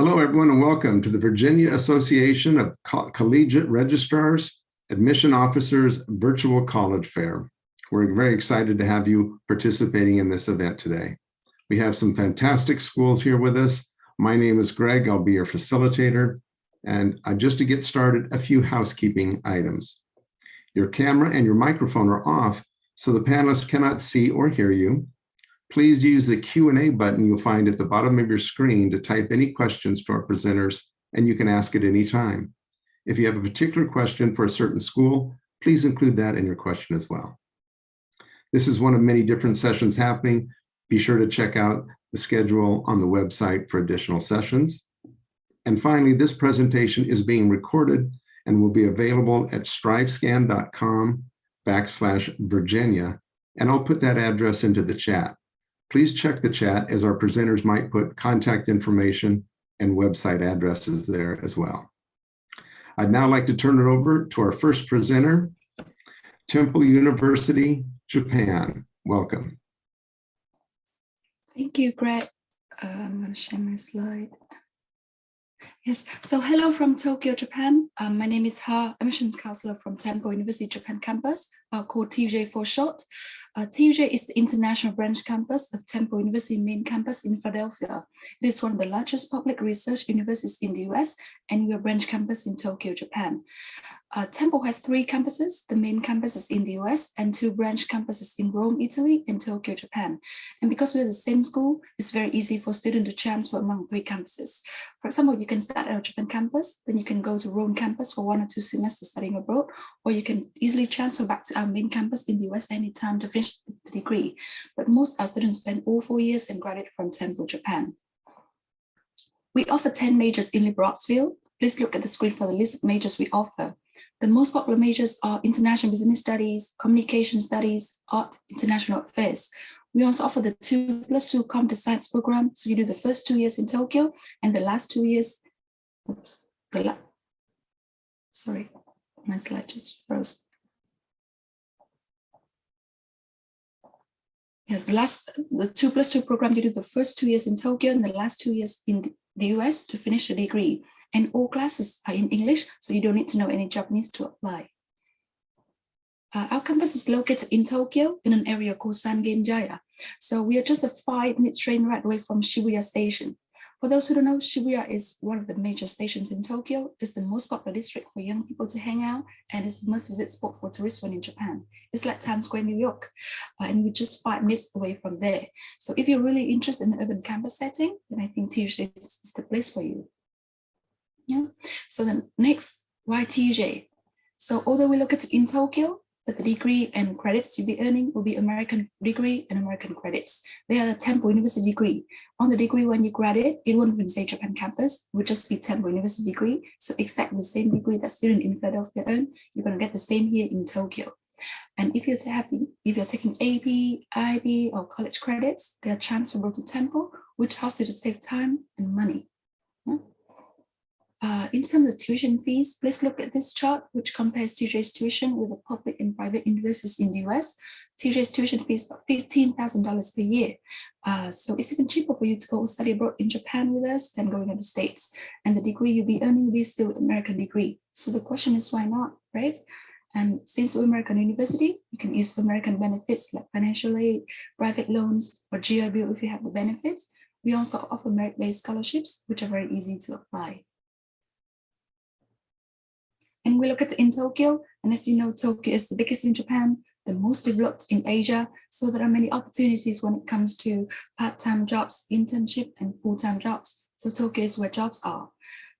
Hello, everyone, and welcome to the Virginia Association of Collegiate Registrars, Admission Officers Virtual College Fair. We're very excited to have you participating in this event today. We have some fantastic schools here with us. My name is Greg. I'll be your facilitator. And just to get started, a few housekeeping items. Your camera and your microphone are off, so the panelists cannot see or hear you. Please use the Q&A button you'll find at the bottom of your screen to type any questions to our presenters, and you can ask at any time. If you have a particular question for a certain school, please include that in your question as well. This is one of many different sessions happening. Be sure to check out the schedule on the website for additional sessions. And finally, this presentation is being recorded and will be available at strivescan.com/Virginia, and I'll put that address into the chat. Please check the chat, as our presenters might put contact information and website addresses there as well. I'd now like to turn it over to our first presenter, Temple University, Japan. Welcome. Thank you, Greg. I'm going to share my slide. Yes, so hello from Tokyo, Japan. My name is Ha, admissions counselor from Temple University Japan campus, called TUJ for short. TUJ is the international branch campus of Temple University main campus in Philadelphia. It is one of the largest public research universities in the US, and we are branch campus in Tokyo, Japan. Temple has 3 campuses. The main campus is in the US and 2 branch campuses in Rome, Italy, and Tokyo, Japan. And because we're the same school, it's very easy for students to transfer among 3 campuses. For example, you can start at our Japan campus, then you can go to Rome campus for 1 or 2 semesters studying abroad, or you can easily transfer back to our main campus in the US anytime to finish the degree. But most of our students spend all 4 years and graduate from Temple, Japan. We offer 10 majors in liberal arts field. Please look at the screen for the list of majors we offer. The most popular majors are international business studies, communication studies, art, international affairs. We also offer the 2+2 computer science program. So you do the first 2 years in Tokyo and the last 2 years, sorry, my slide just froze. Yes, the 2+2 program, you do the first 2 years in Tokyo and the last 2 years in the US to finish the degree. And all classes are in English, so you don't need to know any Japanese to apply. Our campus is located in Tokyo in an area called Sangenjaya. So we are just a 5-minute train ride away from Shibuya Station. For those who don't know, Shibuya is one of the major stations in Tokyo. It's the most popular district for young people to hang out, and it's a must-visit spot for tourists when in Japan. It's like Times Square, New York, and we're just 5 minutes away from there. So if you're really interested in an urban campus setting, then I think TUJ is the place for you. Yeah. So then next, why TUJ? So although we look at it in Tokyo, but the degree and credits you'll be earning will be American degree and American credits. They are the Temple University degree. On the degree when you graduate, it won't even say Japan campus, it would just be Temple University degree. So exactly the same degree that student in Philadelphia earn, you're going to get the same here in Tokyo. And if you're taking AP, IB, or college credits, they are transferable to Temple, which helps you to save time and money. Yeah. In terms of tuition fees, please look at this chart, which compares TUJ's tuition with the public and private universities in the US. TUJ's tuition fees is about $15,000 per year. So it's even cheaper for you to go study abroad in Japan with us than going to the States. And the degree you'll be earning will be still American degree. So the question is, why not, right? And since we're American university, you can use American benefits like financial aid, private loans, or GI Bill if you have the benefits. We also offer merit-based scholarships, which are very easy to apply. And we look at it in Tokyo, and as you know, Tokyo is the biggest in Japan, the most developed in Asia. So there are many opportunities when it comes to part-time jobs, internship, and full-time jobs. So Tokyo is where jobs are.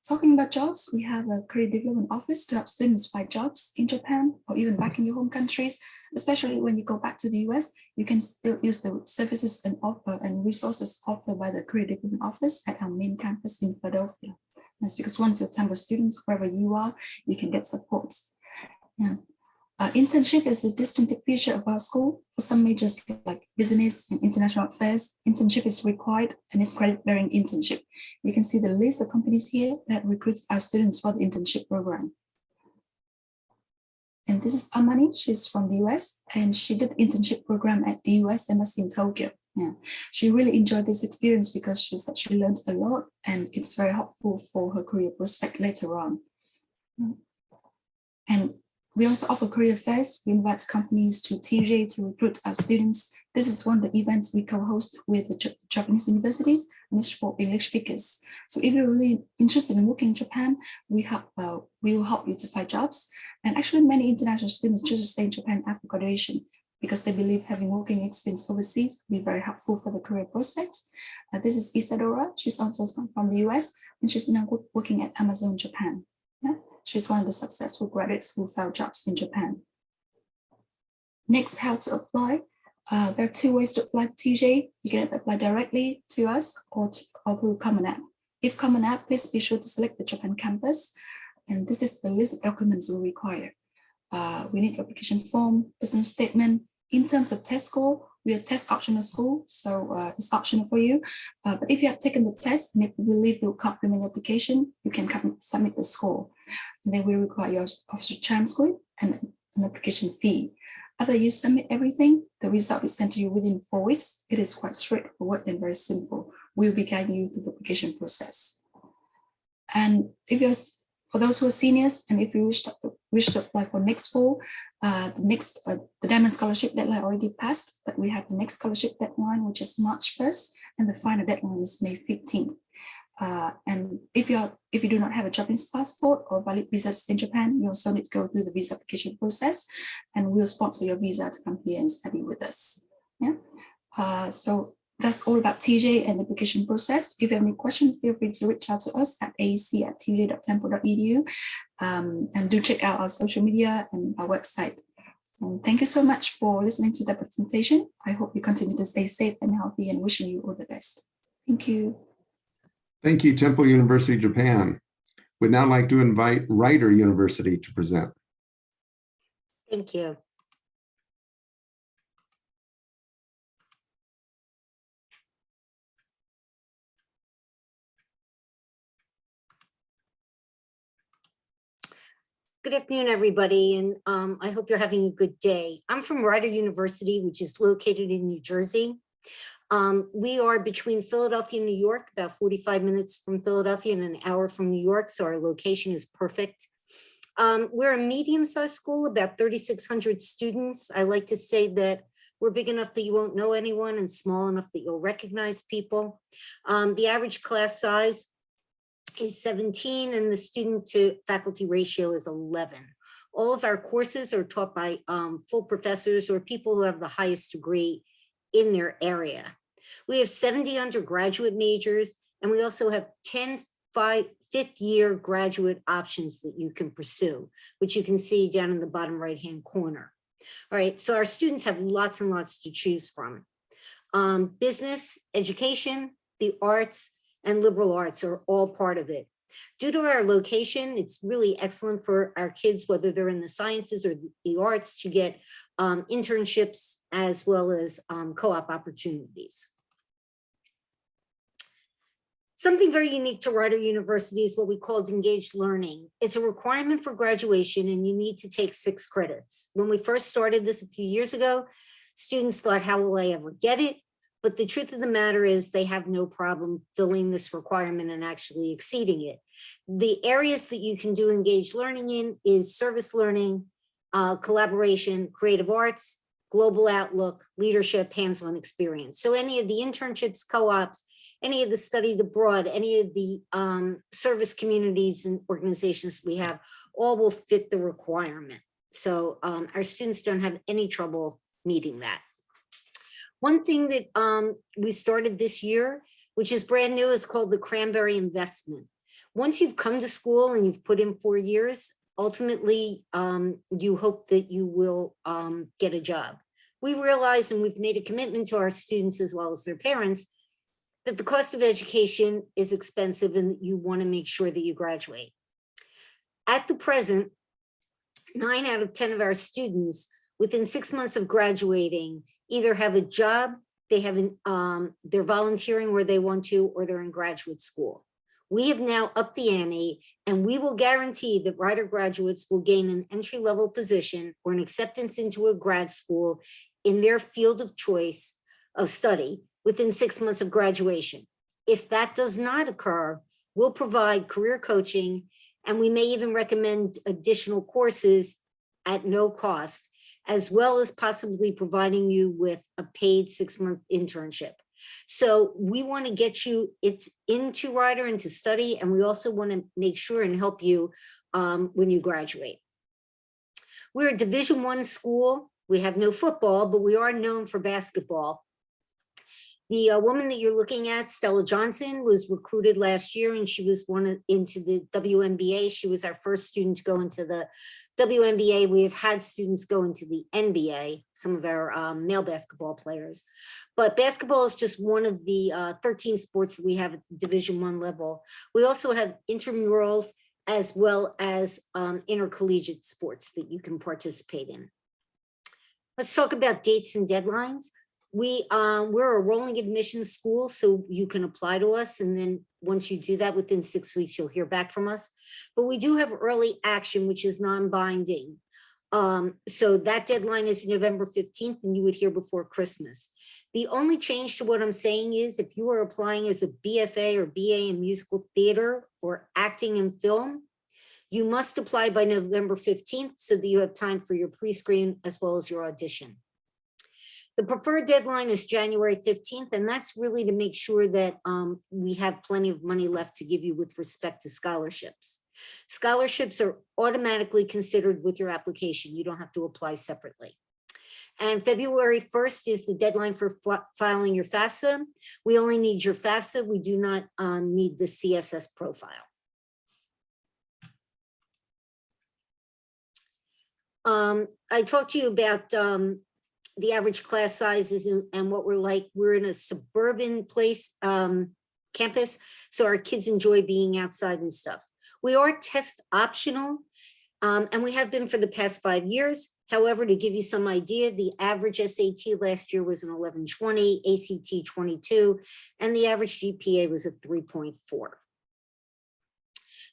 Talking about jobs, we have a career development office to help students find jobs in Japan or even back in your home countries. Especially when you go back to the US, you can still use the services and resources offered by the career development office at our main campus in Philadelphia. That's because once you're Temple students, wherever you are, you can get support. Yeah. Internship is a distinctive feature of our school. For some majors like business and international affairs, internship is required and it's credit-bearing internship. You can see the list of companies here that recruit our students for the internship program. And this is Amani. She's from the US, and she did the internship program at the US Embassy in Tokyo. Yeah, she really enjoyed this experience because she said she learned a lot and it's very helpful for her career prospect later on. And we also offer career fairs. We invite companies to TJ to recruit our students. This is one of the events we co-host with the Japanese universities, and it's for English speakers. So if you're really interested in working in Japan, we will help you to find jobs. And actually many international students choose to stay in Japan after graduation because they believe having working experience overseas will be very helpful for the career prospects. This is Isadora. She's also from the US, and she's now working at Amazon Japan. Yeah? She's one of the successful graduates who found jobs in Japan. Next, how to apply. There are two ways to apply to TJ. You can apply directly to us or through Common App. If Common App, please be sure to select the Japan campus. And this is the list of documents we require. We need application form, personal statement. In terms of test score, we are test optional school, so it's optional for you. But if you have taken the test and if you believe you'll compliment your application, you can submit the score. And then we require your official transcript and an application fee. After you submit everything, the result is sent to you within 4 weeks. It is quite straightforward and very simple. We'll be guiding you through the application process. And if you're for those who are seniors, and if you wish to apply for next fall, the Diamond Scholarship deadline already passed, but we have the next scholarship deadline, which is March 1st, and the final deadline is May 15th. And if you do not have a Japanese passport or valid visas in Japan, you also need to go through the visa application process, and we'll sponsor your visa to come here and study with us. Yeah. So that's all about TJ and the application process. If you have any questions, feel free to reach out to us at aec@tj.temple.edu, and do check out our social media and our website. And thank you so much for listening to the presentation. I hope you continue to stay safe and healthy, and wishing you all the best. Thank you. Thank you, Temple University, Japan. We'd now like to invite Ryder University to present. Thank you. Good afternoon, everybody, and I hope you're having a good day. I'm from Ryder University, which is located in New Jersey. We are between Philadelphia and New York, about 45 minutes from Philadelphia and an hour from New York, so our location is perfect. We're a medium-sized school, about 3,600 students. I like to say that we're big enough that you won't know anyone and small enough that you'll recognize people. The average class size is 17 and the student to faculty ratio is 11. All of our courses are taught by full professors or people who have the highest degree in their area. We have 70 undergraduate majors, and we also have 10 fifth-year graduate options that you can pursue, which you can see down in the bottom right-hand corner. All right, so our students have lots and lots to choose from. Business, education, the arts, and liberal arts are all part of it. Due to our location, it's really excellent for our kids, whether they're in the sciences or the arts, to get internships as well as co-op opportunities. Something very unique to Ryder University is what we called engaged learning. It's a requirement for graduation and you need to take 6 credits. When we first started this a few years ago, students thought, how will I ever get it? But the truth of the matter is they have no problem filling this requirement and actually exceeding it. The areas that you can do engaged learning in is service learning, collaboration, creative arts, global outlook, leadership, hands-on experience. So any of the internships, co-ops, any of the studies abroad, any of the service communities and organizations we have, all will fit the requirement. So our students don't have any trouble meeting that. One thing that we started this year, which is brand new, is called the Cranberry Investment. Once you've come to school and you've put in 4 years, ultimately, you hope that you will get a job. We realize, and we've made a commitment to our students as well as their parents, that the cost of education is expensive and that you want to make sure that you graduate. At the present, 9 out of 10 of our students within 6 months of graduating either have a job, they're volunteering where they want to, or they're in graduate school. We have now upped the ante, and we will guarantee that Ryder graduates will gain an entry-level position or an acceptance into a grad school in their field of choice of study within 6 months of graduation. If that does not occur, we'll provide career coaching, and we may even recommend additional courses at no cost, as well as possibly providing you with a paid 6-month internship. So we want to get you into Ryder and to study, and we also want to make sure and help you when you graduate. We're a Division I school. We have no football, but we are known for basketball. The woman that you're looking at, Stella Johnson, was recruited last year, and she was into the WNBA. She was our first student to go into the WNBA. We have had students go into the NBA, some of our male basketball players. But basketball is just one of the 13 sports that we have at the Division I level. We also have intramurals as well as intercollegiate sports that you can participate in. Let's talk about dates and deadlines. We're a rolling admissions school, so you can apply to us, and then once you do that, within 6 weeks, you'll hear back from us. But we do have early action, which is non-binding. So that deadline is November 15th, and you would hear before Christmas. The only change to what I'm saying is if you are applying as a BFA or BA in musical theater or acting and film, you must apply by November 15th so that you have time for your pre-screen as well as your audition. The preferred deadline is January 15th, and that's really to make sure that we have plenty of money left to give you with respect to scholarships. Scholarships are automatically considered with your application. You don't have to apply separately. And February 1st is the deadline for filing your FAFSA. We only need your FAFSA. We do not need the CSS profile. I talked to you about the average class sizes and what we're like. We're in a suburban place, campus, so our kids enjoy being outside and stuff. We are test optional, and we have been for the past 5 years. However, to give you some idea, the average SAT last year was an 1120, ACT 22, and the average GPA was a 3.4.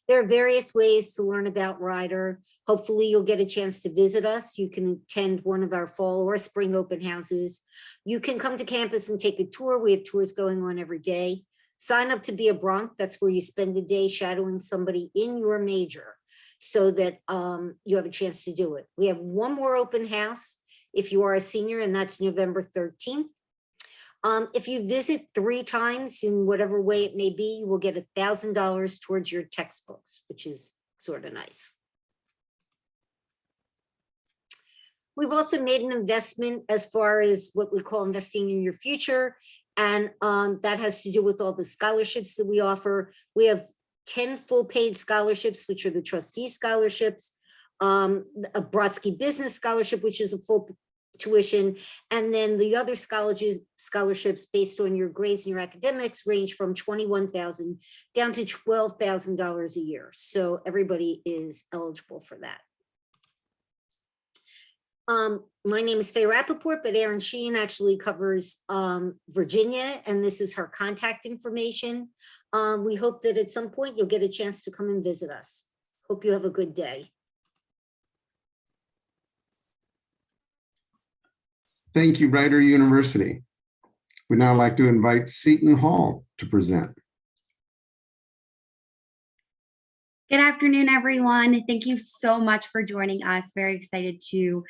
There are various ways to learn about Ryder. Hopefully you'll get a chance to visit us. You can attend one of our fall or spring open houses. You can come to campus and take a tour. We have tours going on every day. Sign up to be a Bronc. That's where you spend a day shadowing somebody in your major so that you have a chance to do it. We have one more open house if you are a senior, and that's November 13th. If you visit 3 times in whatever way it may be, you will get $1,000 towards your textbooks, which is sort of nice. We've also made an investment as far as what we call investing in your future. And that has to do with all the scholarships that we offer. We have 10 full paid scholarships, which are the trustee scholarships, a Brodsky Business Scholarship, which is a full tuition, and then the other scholarships based on your grades and your academics range from $21,000 down to $12,000 a year. So everybody is eligible for that. My name is Faye Rappaport, but Erin Sheehan actually covers Virginia, and this is her contact information. We hope that at some point you'll get a chance to come and visit us. Hope you have a good day. Thank you, Ryder University. We'd now like to invite Seton Hall to present. Good afternoon, everyone. Thank you so much for joining us. Very excited to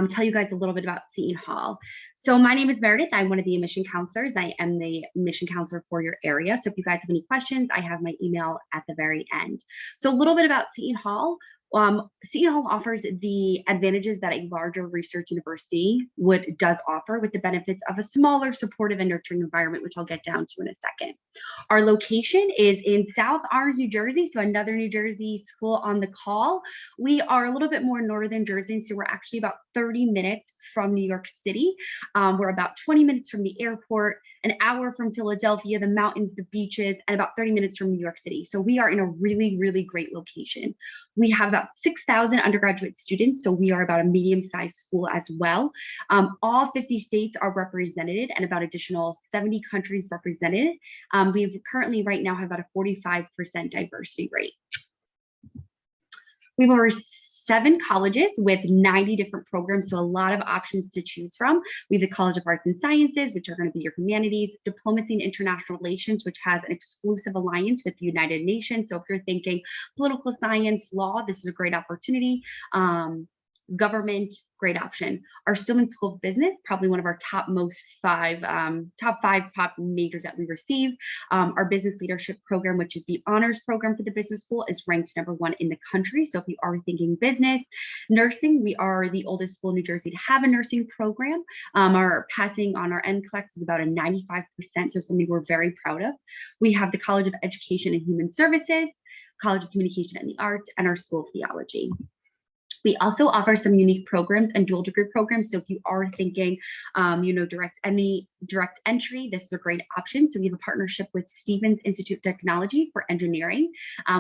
tell you guys a little bit about Seton Hall. So my name is Meredith. I'm one of the admission counselors. I am the admission counselor for your area. So if you guys have any questions, I have my email at the very end. So a little bit about Seton Hall. Seton Hall offers the advantages that a larger research university does offer, with the benefits of a smaller, supportive and nurturing environment, which I'll get down to in a second. Our location is in South Orange, New Jersey, so another New Jersey school on the call. We are a little bit more northern Jersey, so we're actually about 30 minutes from New York City. We're about 20 minutes from the airport, an hour from Philadelphia, the mountains, the beaches, and about 30 minutes from New York City. So we are in a really, really great location. We have about 6,000 undergraduate students, so we are about a medium-sized school as well. All 50 states are represented and about additional 70 countries represented. We currently right now have about a 45% diversity rate. We have over 7 colleges with 90 different programs, so a lot of options to choose from. We have the College of Arts and Sciences, which are going to be your humanities, Diplomacy and International Relations, which has an exclusive alliance with the United Nations. So if you're thinking political science, law, this is a great opportunity. Government, great option. Our Stillman School of Business, probably one of our top 5 top majors that we receive. Our business leadership program, which is the honors program for the business school, is ranked #1 in the country. So if you are thinking business, nursing, we are the oldest school in New Jersey to have a nursing program. Our passing on our NCLEX is about a 95%, so something we're very proud of. We have the College of Education and Human Services, College of Communication and the Arts, and our School of Theology. We also offer some unique programs and dual degree programs. So if you are thinking, direct entry, this is a great option. So we have a partnership with Stevens Institute of Technology for Engineering,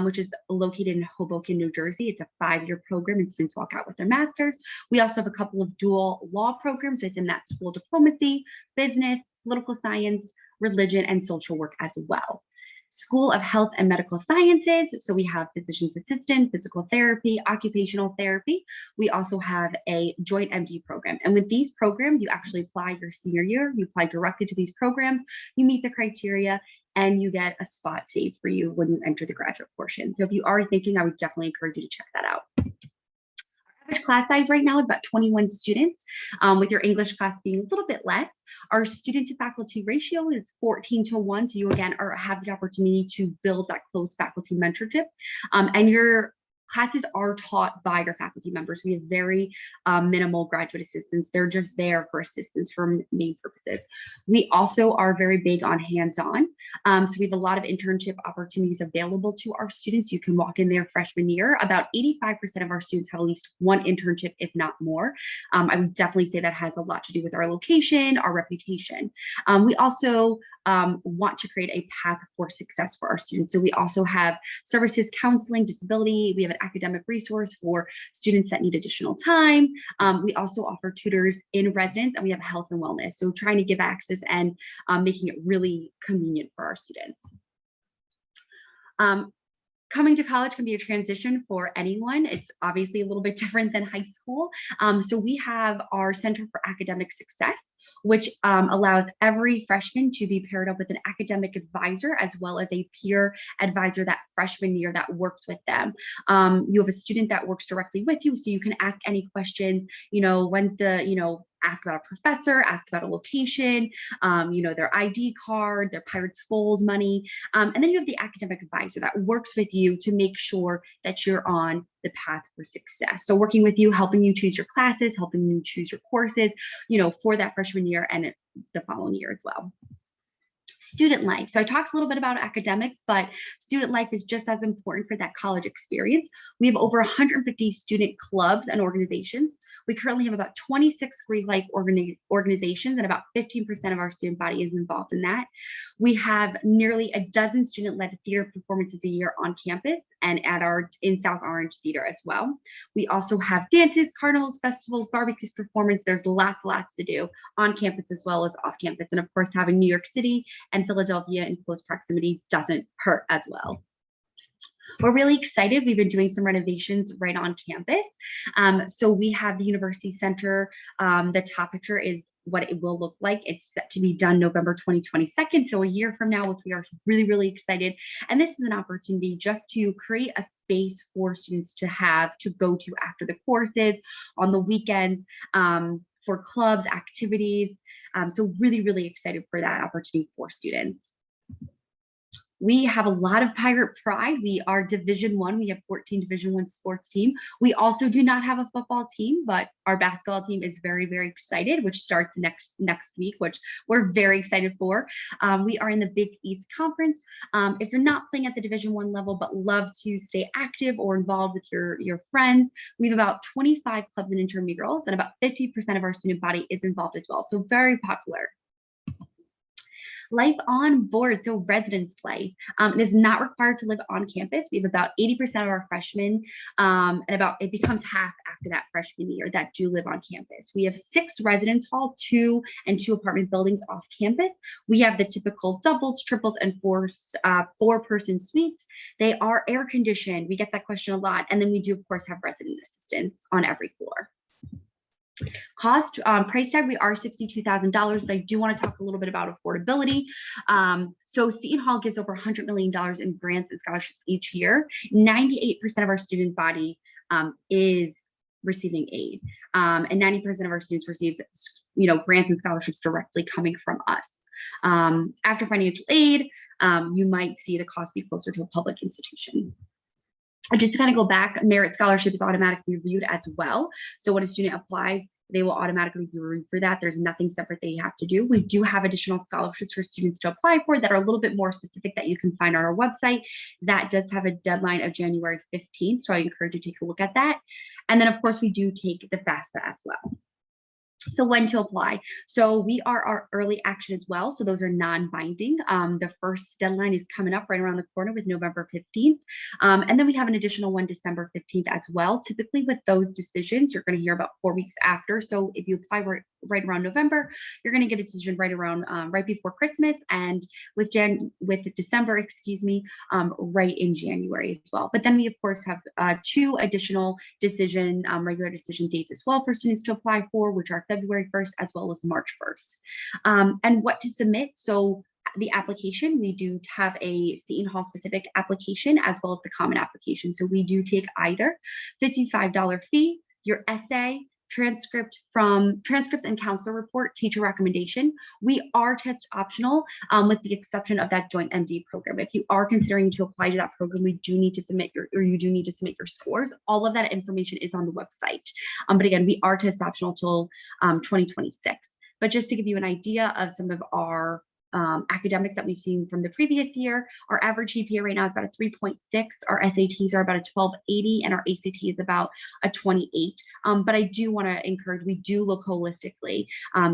which is located in Hoboken, New Jersey. It's a 5-year program and students walk out with their master's. We also have a couple of dual law programs within that school: diplomacy, business, political science, religion, and social work as well. School of Health and Medical Sciences. So we have physician's assistant, physical therapy, occupational therapy. We also have a joint MD program. And with these programs, you actually apply your senior year, you apply directly to these programs, you meet the criteria, and you get a spot saved for you when you enter the graduate portion. So if you are thinking, I would definitely encourage you to check that out. Average class size right now is about 21 students, with your English class being a little bit less. Our student to faculty ratio is 14:1. So you again have the opportunity to build that close faculty mentorship, and your classes are taught by your faculty members. We have very minimal graduate assistants. They're just there for assistance for main purposes. We also are very big on hands-on. So we have a lot of internship opportunities available to our students. You can walk in there freshman year. About 85% of our students have at least one internship, if not more. I would definitely say that has a lot to do with our location, our reputation. We also want to create a path for success for our students. So we also have services, counseling, disability. We have an academic resource for students that need additional time. We also offer tutors in residence, and we have health and wellness. So trying to give access and making it really convenient for our students. Coming to college can be a transition for anyone. It's obviously a little bit different than high school. So we have our Center for Academic Success, which allows every freshman to be paired up with an academic advisor as well as a peer advisor that freshman year that works with them. You have a student that works directly with you, so you can ask any questions, when's the, ask about a professor, ask about a location, their ID card, their Pirates Gold money. And then you have the academic advisor that works with you to make sure that you're on the path for success. So working with you, helping you choose your classes, helping you choose your courses, for that freshman year and the following year as well. Student life. So I talked a little bit about academics, but student life is just as important for that college experience. We have over 150 student clubs and organizations. We currently have about 26 Greek life organizations, and about 15% of our student body is involved in that. We have nearly a dozen student-led theater performances a year on campus and in South Orange Theater as well. We also have dances, carnivals, festivals, barbecues, performance. There's lots to do on campus as well as off campus. And of course, having New York City and Philadelphia in close proximity doesn't hurt as well. We're really excited. We've been doing some renovations right on campus. So we have the University Center. The top picture is what it will look like. It's set to be done November 2022, so a year from now, which we are really excited. And this is an opportunity just to create a space for students to go to after the courses, on the weekends, for clubs, activities. So really excited for that opportunity for students. We have a lot of Pirate pride. We are Division I. We have 14 Division I sports team. We also do not have a football team, but our basketball team is very excited, which starts next week, which we're very excited for. We are in the Big East Conference. If you're not playing at the Division I level, but love to stay active or involved with your friends, we have about 25 clubs and intramurals, and about 50% of our student body is involved as well. So very popular. Life on board, so residence life. It is not required to live on campus. We have about 80% of our freshmen, and it becomes half after that freshman year that do live on campus. We have 6 residence hall, 2 and 2 apartment buildings off campus. We have the typical doubles, triples, and 4-person suites. They are air conditioned. We get that question a lot. And then we do, of course, have resident assistants on every floor. Cost, price tag, we are $62,000, but I do want to talk a little bit about affordability. So Seton Hall gives over $100 million in grants and scholarships each year. 98% of our student body is receiving aid, and 90% of our students receive, grants and scholarships directly coming from us. After financial aid, you might see the cost be closer to a public institution. Just to kind of go back, merit scholarship is automatically reviewed as well. So when a student applies, they will automatically be reviewed for that. There's nothing separate they have to do. We do have additional scholarships for students to apply for that are a little bit more specific that you can find on our website. That does have a deadline of January 15th. So I encourage you to take a look at that. And then of course we do take the FAFSA as well. So when to apply. So we are our early action as well. So those are non-binding. The first deadline is coming up right around the corner with November 15th. And then we have an additional one December 15th as well. Typically with those decisions, you're going to hear about 4 weeks after. So if you apply right around November, you're going to get a decision right around right before Christmas, and with December, right in January as well. But then we of course have 2 additional regular decision dates as well for students to apply for, which are February 1st as well as March 1st. And what to submit. So the application, we do have a Seton Hall specific application as well as the common application. So we do take either $55 fee, your essay, transcripts and counselor report, teacher recommendation. We are test optional with the exception of that joint MD program. If you are considering to apply to that program, you do need to submit your scores. All of that information is on the website. But again, we are test optional till 2026. But just to give you an idea of some of our academics that we've seen from the previous year, our average GPA right now is about a 3.6. Our SATs are about a 1280, and our ACT is about a 28. But I do want to encourage, we do look holistically.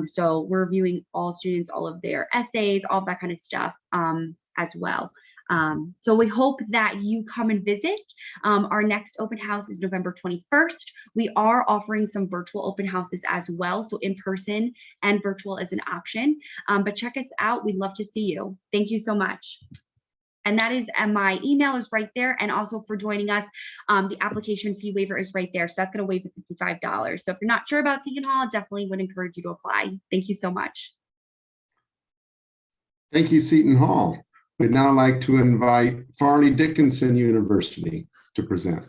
So we're reviewing all students, all of their essays, all that kind of stuff as well. So we hope that you come and visit. Our next open house is November 21st. We are offering some virtual open houses as well. So in person and virtual is an option, but check us out. We'd love to see you. Thank you so much. And that is, my email is right there. And also for joining us, the application fee waiver is right there. So that's going to waive the $55. So if you're not sure about Seton Hall, definitely would encourage you to apply. Thank you so much. Thank you, Seton Hall. We'd now like to invite Fairleigh Dickinson University to present.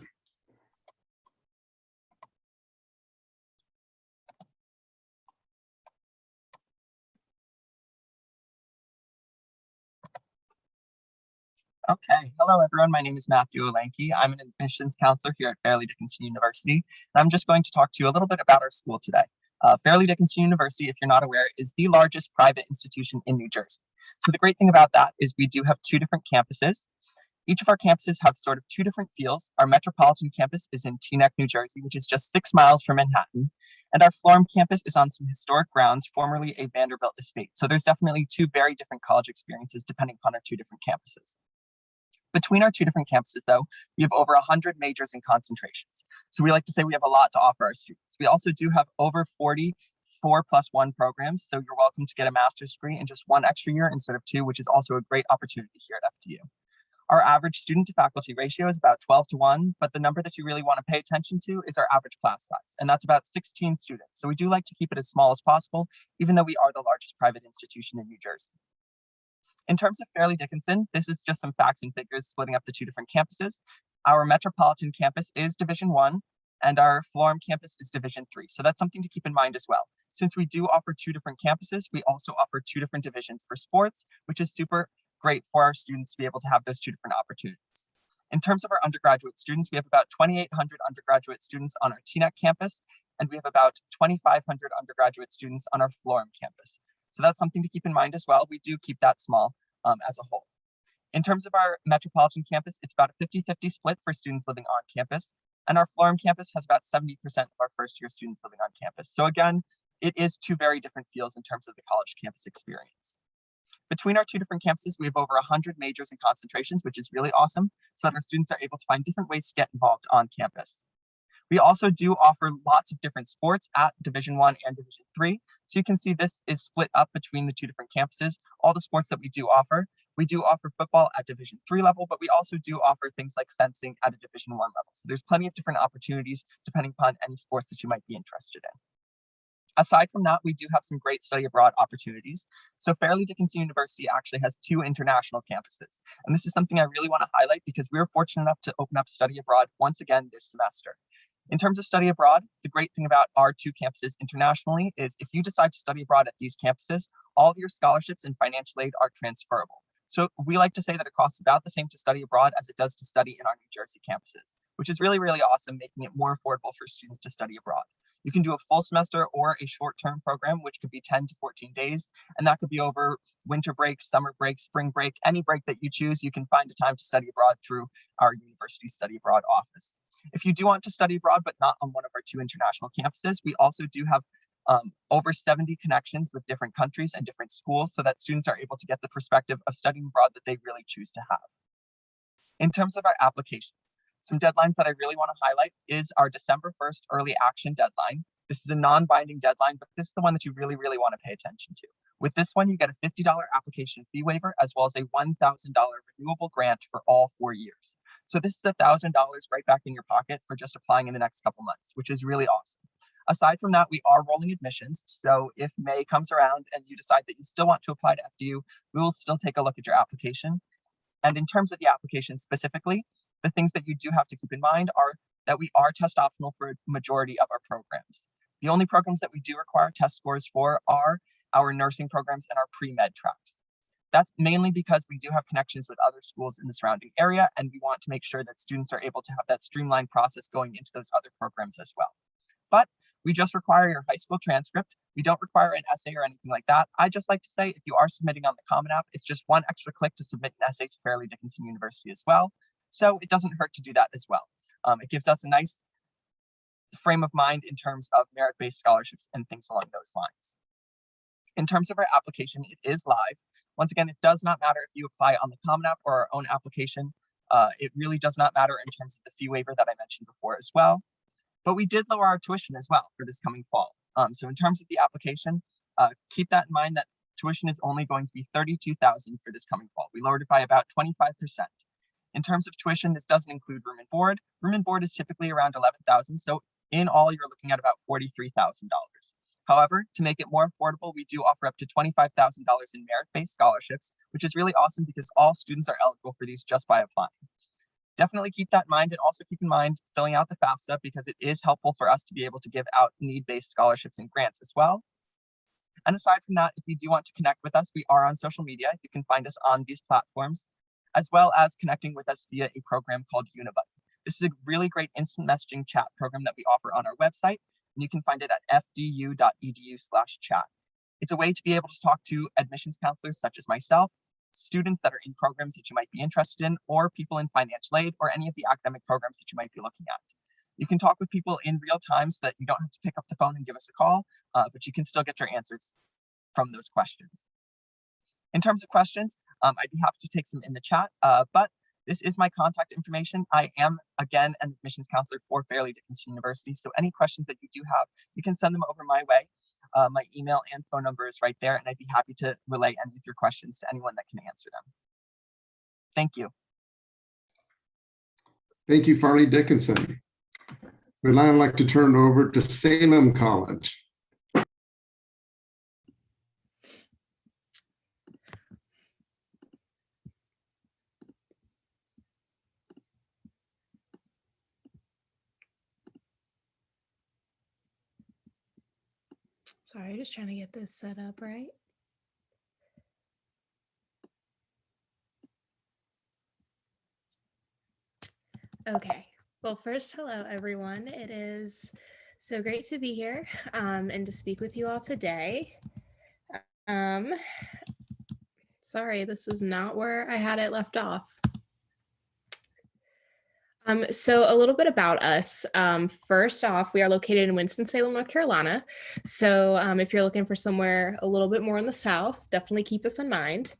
Okay, hello everyone. My name is Matthew Olenke. I'm an admissions counselor here at Fairleigh Dickinson University. And I'm just going to talk to you a little bit about our school today. Fairleigh Dickinson University, if you're not aware, is the largest private institution in New Jersey. So the great thing about that is we do have 2 different campuses. Each of our campuses have sort of 2 different feels. Our metropolitan campus is in Teaneck, New Jersey, which is just 6 miles from Manhattan. And our Florham campus is on some historic grounds, formerly a Vanderbilt estate. So there's definitely 2 very different college experiences depending upon our 2 different campuses. Between our 2 different campuses, though, we have over 100 majors and concentrations. So we like to say we have a lot to offer our students. We also do have over 40 4+1 programs. So you're welcome to get a master's degree in just 1 extra year instead of 2, which is also a great opportunity here at FDU. Our average student to faculty ratio is about 12:1, but the number that you really want to pay attention to is our average class size, and that's about 16 students. So we do like to keep it as small as possible, even though we are the largest private institution in New Jersey. In terms of Fairleigh Dickinson, this is just some facts and figures splitting up the 2 different campuses. Our metropolitan campus is Division I, and our Florham campus is Division III. So that's something to keep in mind as well. Since we do offer 2 different campuses, we also offer 2 different divisions for sports, which is super great for our students to be able to have those 2 different opportunities. In terms of our undergraduate students, we have about 2,800 undergraduate students on our Teaneck campus, and we have about 2,500 undergraduate students on our Florham campus. So that's something to keep in mind as well. We do keep that small as a whole. In terms of our metropolitan campus, it's about a 50-50 split for students living on campus, and our Florham campus has about 70% of our first-year students living on campus. So again, it is 2 very different fields in terms of the college campus experience. Between our 2 different campuses, we have over 100 majors and concentrations, which is really awesome, so that our students are able to find different ways to get involved on campus. We also do offer lots of different sports at Division I and Division III. So you can see this is split up between the two different campuses, all the sports that we do offer. We do offer football at Division III level, but we also do offer things like fencing at a Division I level. So there's plenty of different opportunities depending upon any sports that you might be interested in. Aside from that, we do have some great study abroad opportunities. So Fairleigh Dickinson University actually has 2 international campuses. And this is something I really want to highlight because we were fortunate enough to open up study abroad once again this semester. In terms of study abroad, the great thing about our 2 campuses internationally is if you decide to study abroad at these campuses, all of your scholarships and financial aid are transferable. So we like to say that it costs about the same to study abroad as it does to study in our New Jersey campuses, which is really, really awesome, making it more affordable for students to study abroad. You can do a full semester or a short-term program, which could be 10 to 14 days, and that could be over winter break, summer break, spring break, any break that you choose. You can find a time to study abroad through our university study abroad office. If you do want to study abroad, but not on one of our 2 international campuses, we also do have over 70 connections with different countries and different schools so that students are able to get the perspective of studying abroad that they really choose to have. In terms of our application, some deadlines that I really want to highlight is our December 1st early action deadline. This is a non-binding deadline, but this is the one that you really, really want to pay attention to. With this one, you get a $50 application fee waiver, as well as a $1,000 renewable grant for all 4 years. So this is $1,000 right back in your pocket for just applying in the next couple months, which is really awesome. Aside from that, we are rolling admissions. So if May comes around and you decide that you still want to apply to FDU, we will still take a look at your application. And in terms of the application specifically, the things that you do have to keep in mind are that we are test optional for a majority of our programs. The only programs that we do require test scores for are our nursing programs and our pre-med tracks. That's mainly because we do have connections with other schools in the surrounding area, and we want to make sure that students are able to have that streamlined process going into those other programs as well. But we just require your high school transcript. We don't require an essay or anything like that. I just like to say if you are submitting on the Common App, it's just one extra click to submit an essay to Fairleigh Dickinson University as well. So it doesn't hurt to do that as well. It gives us a nice frame of mind in terms of merit-based scholarships and things along those lines. In terms of our application, it is live. Once again, it does not matter if you apply on the Common App or our own application. It really does not matter in terms of the fee waiver that I mentioned before as well. But we did lower our tuition as well for this coming fall. So in terms of the application, keep that in mind that tuition is only going to be $32,000 for this coming fall. We lowered it by about 25%. In terms of tuition, this doesn't include room and board. Room and board is typically around $11,000. So in all, you're looking at about $43,000. However, to make it more affordable, we do offer up to $25,000 in merit-based scholarships, which is really awesome because all students are eligible for these just by applying. Definitely keep that in mind, and also keep in mind filling out the FAFSA because it is helpful for us to be able to give out need-based scholarships and grants as well. And aside from that, if you do want to connect with us, we are on social media. You can find us on these platforms, as well as connecting with us via a program called Unibuddy. This is a really great instant messaging chat program that we offer on our website, and you can find it at fdu.edu/chat. It's a way to be able to talk to admissions counselors such as myself, students that are in programs that you might be interested in, or people in financial aid, or any of the academic programs that you might be looking at. You can talk with people in real time so that you don't have to pick up the phone and give us a call, but you can still get your answers from those questions. In terms of questions, I'd be happy to take some in the chat, but this is my contact information. I am, again, an admissions counselor for Fairleigh Dickinson University, so any questions that you do have, you can send them over my way. My email and phone number is right there, and I'd be happy to relay any of your questions to anyone that can answer them. Thank you. Thank you, Fairleigh Dickinson. We'd now like to turn it over to Salem College. Sorry, just trying to get this set up right. Okay, well, first, hello, everyone. It is so great to be here and to speak with you all today. Sorry, this is not where I had it left off. So a little bit about us. First off, we are located in Winston-Salem, North Carolina. So if you're looking for somewhere a little bit more in the South, definitely keep us in mind.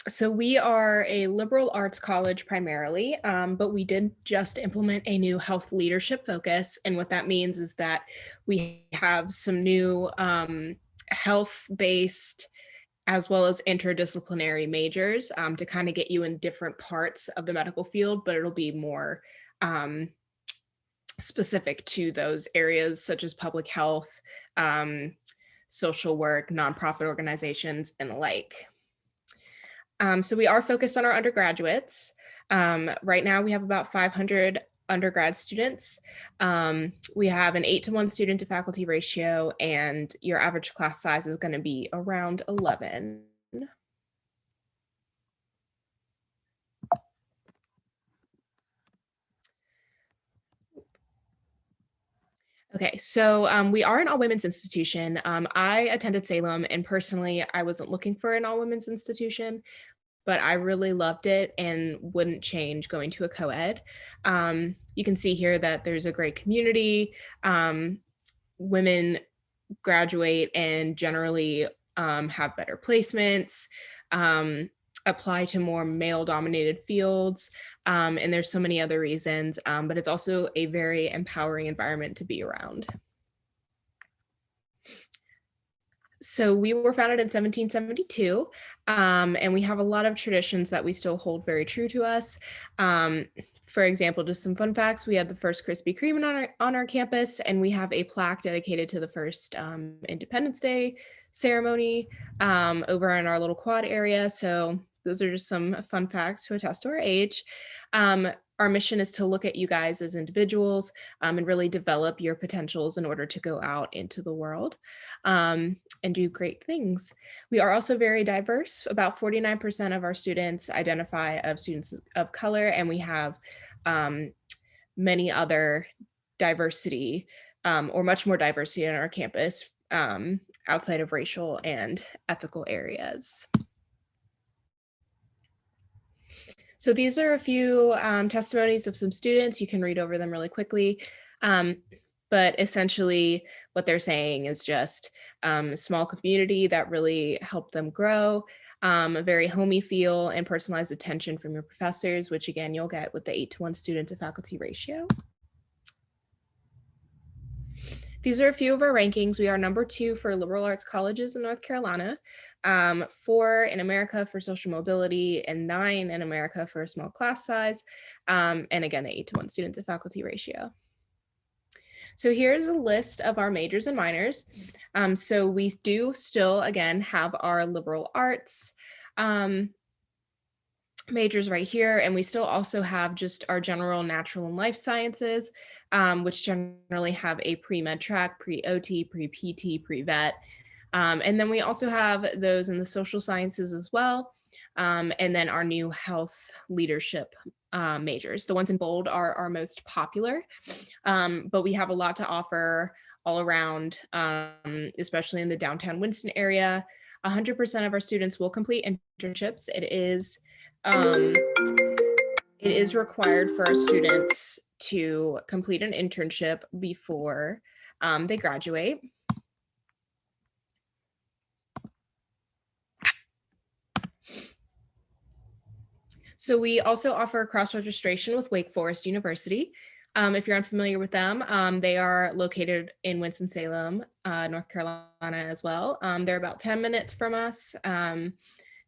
So we are a liberal arts college primarily, but we did just implement a new health leadership focus. And what that means is that we have some new health-based as well as interdisciplinary majors to kind of get you in different parts of the medical field, but it'll be more specific to those areas such as public health, social work, nonprofit organizations, and the like. So we are focused on our undergraduates. Right now we have about 500 undergrad students. We have an 8-to-1 student to faculty ratio, and your average class size is going to be around 11. Okay, so we are an all-women's institution. I attended Salem, and personally, I wasn't looking for an all-women's institution, but I really loved it and wouldn't change going to a co-ed. You can see here that there's a great community. Women graduate and generally have better placements, apply to more male-dominated fields, and there's so many other reasons, but it's also a very empowering environment to be around. So we were founded in 1772, and we have a lot of traditions that we still hold very true to us. For example, just some fun facts: we had the first Krispy Kreme on our campus, and we have a plaque dedicated to the first Independence Day ceremony over in our little quad area. So those are just some fun facts to attest to our age. Our mission is to look at you guys as individuals and really develop your potentials in order to go out into the world and do great things. We are also very diverse. About 49% of our students identify as students of color, and we have many other diversity or much more diversity on our campus outside of racial and ethical areas. So these are a few testimonies of some students. You can read over them really quickly. But essentially what they're saying is just a small community that really helped them grow, a very homey feel and personalized attention from your professors, which again, you'll get with the 8-to-1 student to faculty ratio. These are a few of our rankings. We are number 2 for liberal arts colleges in North Carolina, 4 in America for social mobility, and 9 in America for a small class size. And again, the 8-to-1 student to faculty ratio. So here's a list of our majors and minors. So we do still, again, have our liberal arts majors right here, and we still also have just our general natural and life sciences, which generally have a pre-med track, pre-OT, pre-PT, pre-vet. And then we also have those in the social sciences as well. And then our new health leadership majors. The ones in bold are our most popular, but we have a lot to offer all around, especially in the downtown Winston area. 100% of our students will complete internships. It is required for our students to complete an internship before they graduate. So we also offer cross-registration with Wake Forest University. If you're unfamiliar with them, they are located in Winston-Salem, North Carolina as well. They're about 10 minutes from us,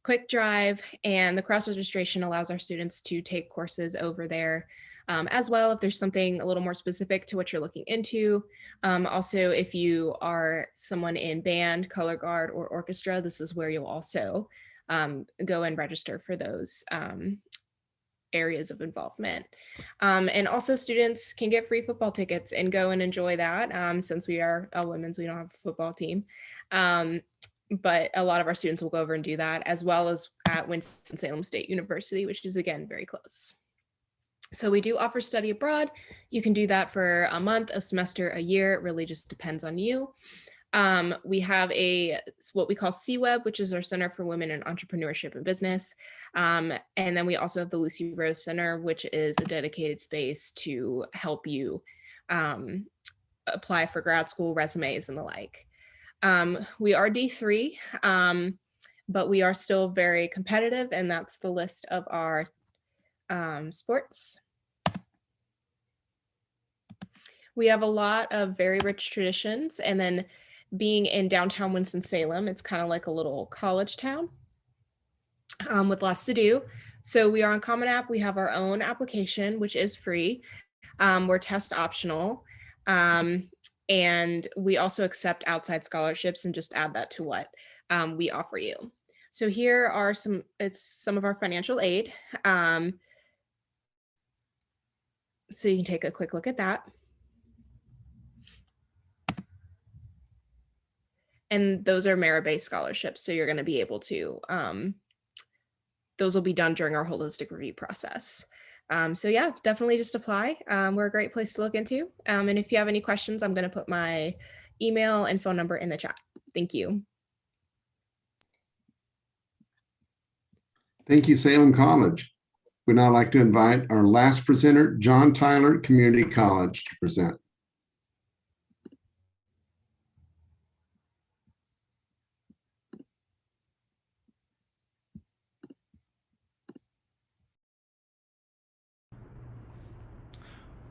quick drive, and the cross-registration allows our students to take courses over there as well if there's something a little more specific to what you're looking into. Also, if you are someone in band, color guard, or orchestra, this is where you'll also go and register for those areas of involvement. And also students can get free football tickets and go and enjoy that. Since we are all women's, we don't have a football team. But a lot of our students will go over and do that, as well as at Winston-Salem State University, which is again, very close. So we do offer study abroad. You can do that for a month, a semester, a year. It really just depends on you. We have what we call CWEB, which is our Center for Women in Entrepreneurship and Business. And then we also have the Lucy Rose Center, which is a dedicated space to help you apply for grad school resumes and the like. We are D3, but we are still very competitive, and that's the list of our sports. We have a lot of very rich traditions, and then being in downtown Winston-Salem, it's kind of like a little college town with lots to do. So we are on Common App. We have our own application, which is free. We're test optional. And we also accept outside scholarships and just add that to what we offer you. So here are some of our financial aid. So you can take a quick look at that. And those are merit-based scholarships. So you're going to be able to, those will be done during our holistic review process. So yeah, definitely just apply. We're a great place to look into. And if you have any questions, I'm going to put my email and phone number in the chat. Thank you. Thank you, Salem College. We'd now like to invite our last presenter, John Tyler, Community College, to present.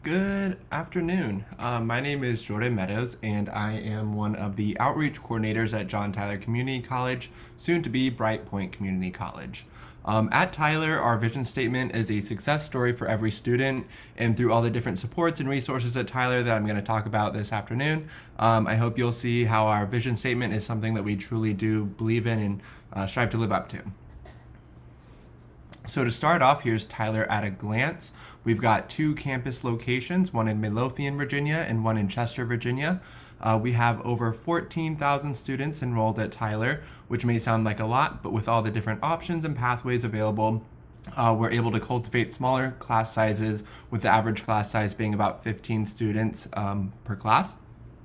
Good afternoon. My name is Jordan Meadows, and I am one of the outreach coordinators at John Tyler Community College, soon to be Bright Point Community College. At Tyler, our vision statement is a success story for every student, and through all the different supports and resources at Tyler that I'm going to talk about this afternoon, I hope you'll see how our vision statement is something that we truly do believe in and strive to live up to. So to start off, here's Tyler at a glance. We've got 2 campus locations, one in Midlothian, Virginia, and one in Chester, Virginia. We have over 14,000 students enrolled at Tyler, which may sound like a lot, but with all the different options and pathways available, we're able to cultivate smaller class sizes, with the average class size being about 15 students per class.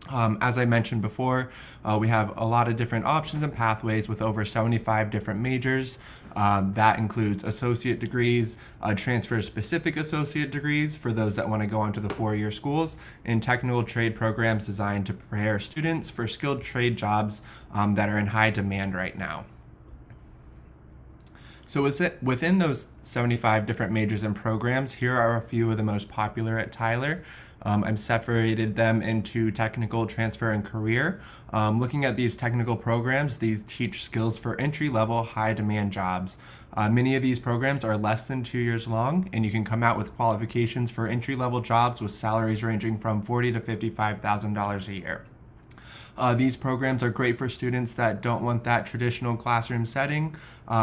As I mentioned before, we have a lot of different options and pathways with over 75 different majors. That includes associate degrees, transfer-specific associate degrees for those that want to go on to the 4-year schools, and technical trade programs designed to prepare students for skilled trade jobs that are in high demand right now. So within those 75 different majors and programs, here are a few of the most popular at Tyler. I've separated them into technical, transfer, and career. Looking at these technical programs, these teach skills for entry-level, high-demand jobs. Many of these programs are less than 2 years long, and you can come out with qualifications for entry-level jobs with salaries ranging from $40,000 to $55,000 a year. These programs are great for students that don't want that traditional classroom setting.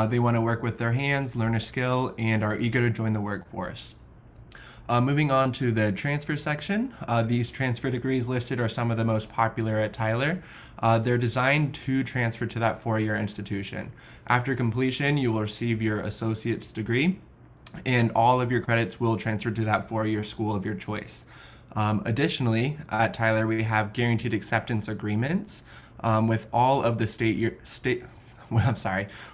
They want to work with their hands, learn a skill, and are eager to join the workforce. Moving on to the transfer section, these transfer degrees listed are some of the most popular at Tyler. They're designed to transfer to that 4-year institution. After completion, you will receive your associate's degree, and all of your credits will transfer to that 4-year school of your choice. Additionally, at Tyler, we have guaranteed acceptance agreements with all of the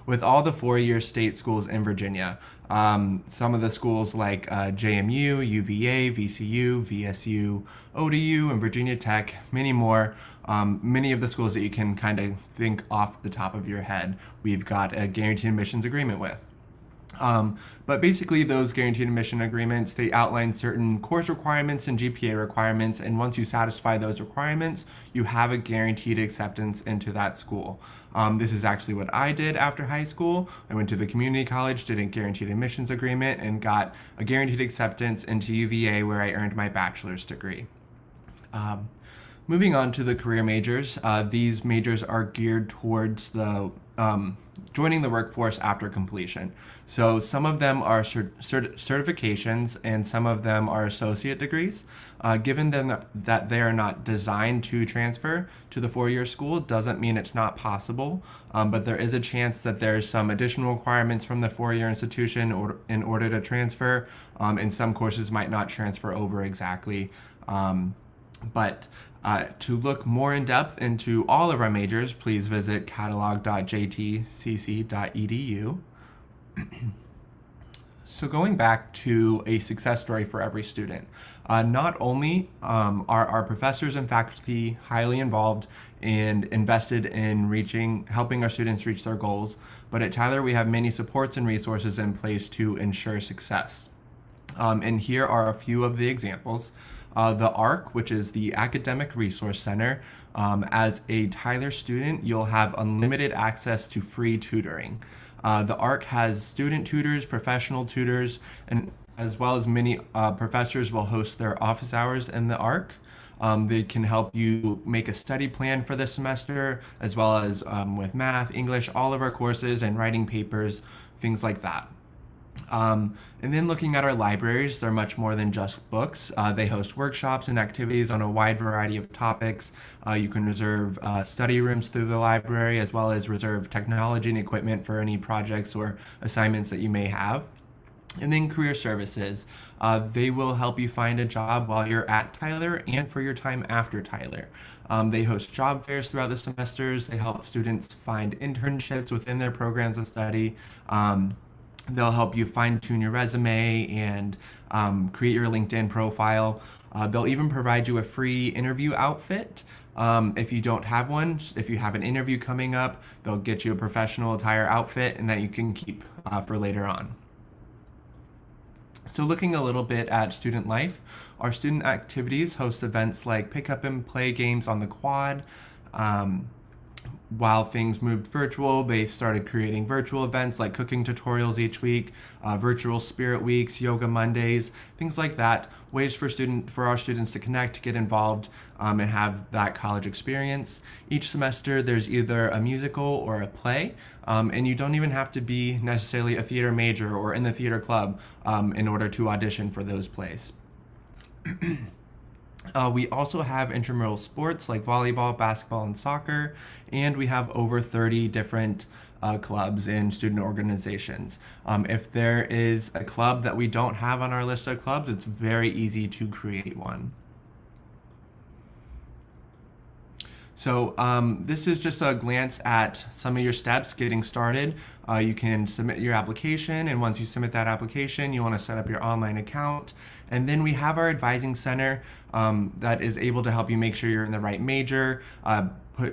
with all the 4-year state schools in Virginia. Some of the schools like JMU, UVA, VCU, VSU, ODU, and Virginia Tech, many more. Many of the schools that you can kind of think off the top of your head, we've got a guaranteed admissions agreement with. But basically those guaranteed admission agreements, they outline certain course requirements and GPA requirements, and once you satisfy those requirements, you have a guaranteed acceptance into that school. This is actually what I did after high school. I went to the community college, did a guaranteed admissions agreement, and got a guaranteed acceptance into UVA, where I earned my bachelor's degree. Moving on to the career majors, these majors are geared towards the joining the workforce after completion. So some of them are certifications and some of them are associate degrees. Given them that they are not designed to transfer to the 4-year school doesn't mean it's not possible, but there is a chance that there's some additional requirements from the 4-year institution in order to transfer, and some courses might not transfer over exactly. To look more in depth into all of our majors, please visit catalog.jtcc.edu. So going back to a success story for every student, Not only are our professors and faculty highly involved and invested in helping our students reach their goals, but at Tyler we have many supports and resources in place to ensure success. And here are a few of the examples. The ARC, which is the Academic Resource Center. As a Tyler student, you'll have unlimited access to free tutoring. The ARC has student tutors, professional tutors, and as well as many professors will host their office hours in the ARC. They can help you make a study plan for the semester, as well as with math, English, all of our courses, and writing papers, things like that. And then looking at our libraries, they're much more than just books. They host workshops and activities on a wide variety of topics. You can reserve study rooms through the library, as well as reserve technology and equipment for any projects or assignments that you may have. And then career services. They will help you find a job while you're at Tyler and for your time after Tyler. They host job fairs throughout the semesters. They help students find internships within their programs of study. They'll help you fine-tune your resume and create your LinkedIn profile. They'll even provide you a free interview outfit. If you don't have one, if you have an interview coming up, they'll get you a professional attire outfit and that you can keep for later on. So looking a little bit at student life, our student activities host events like pick up and play games on the quad. While things moved virtual, they started creating virtual events like cooking tutorials each week, virtual spirit weeks, yoga Mondays, things like that, ways for our students to connect, get involved, and have that college experience. Each semester, there's either a musical or a play, and you don't even have to be necessarily a theater major or in the theater club in order to audition for those plays. We also have intramural sports like volleyball, basketball, and soccer, and we have over 30 different clubs and student organizations. If there is a club that we don't have on our list of clubs, it's very easy to create one. So this is just a glance at some of your steps getting started. You can submit your application, and once you submit that application, you want to set up your online account. And then we have our advising center that is able to help you make sure you're in the right major,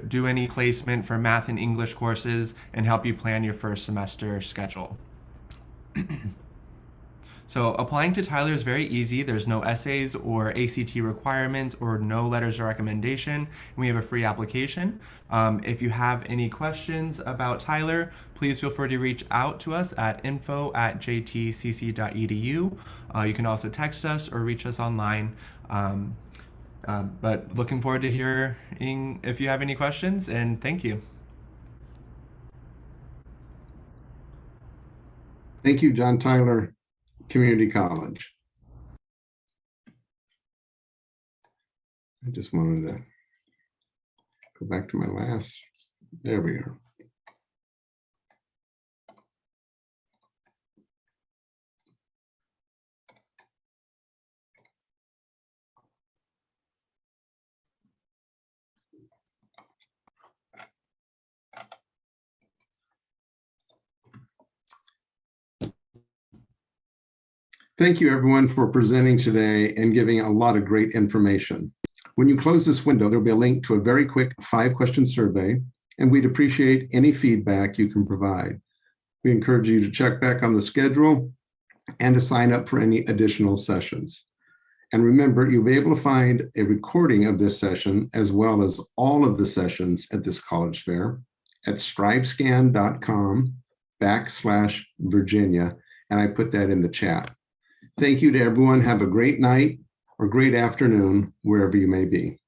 do any placement for math and English courses, and help you plan your first semester schedule. So applying to Tyler is very easy. There's no essays or ACT requirements or no letters of recommendation. We have a free application. If you have any questions about Tyler, please feel free to reach out to us at info@jtcc.edu. You can also text us or reach us online. But looking forward to hearing if you have any questions, and thank you. Thank you, John Tyler Community College. I just wanted to go back to my last, there we are. Thank you, everyone, for presenting today and giving a lot of great information. When you close this window, there'll be a link to a very quick 5-question survey, and we'd appreciate any feedback you can provide. We encourage you to check back on the schedule and to sign up for any additional sessions. And remember, you'll be able to find a recording of this session as well as all of the sessions at this college fair at strivescan.com/Virginia, and I put that in the chat. Thank you to everyone. Have a great night or great afternoon, wherever you may be.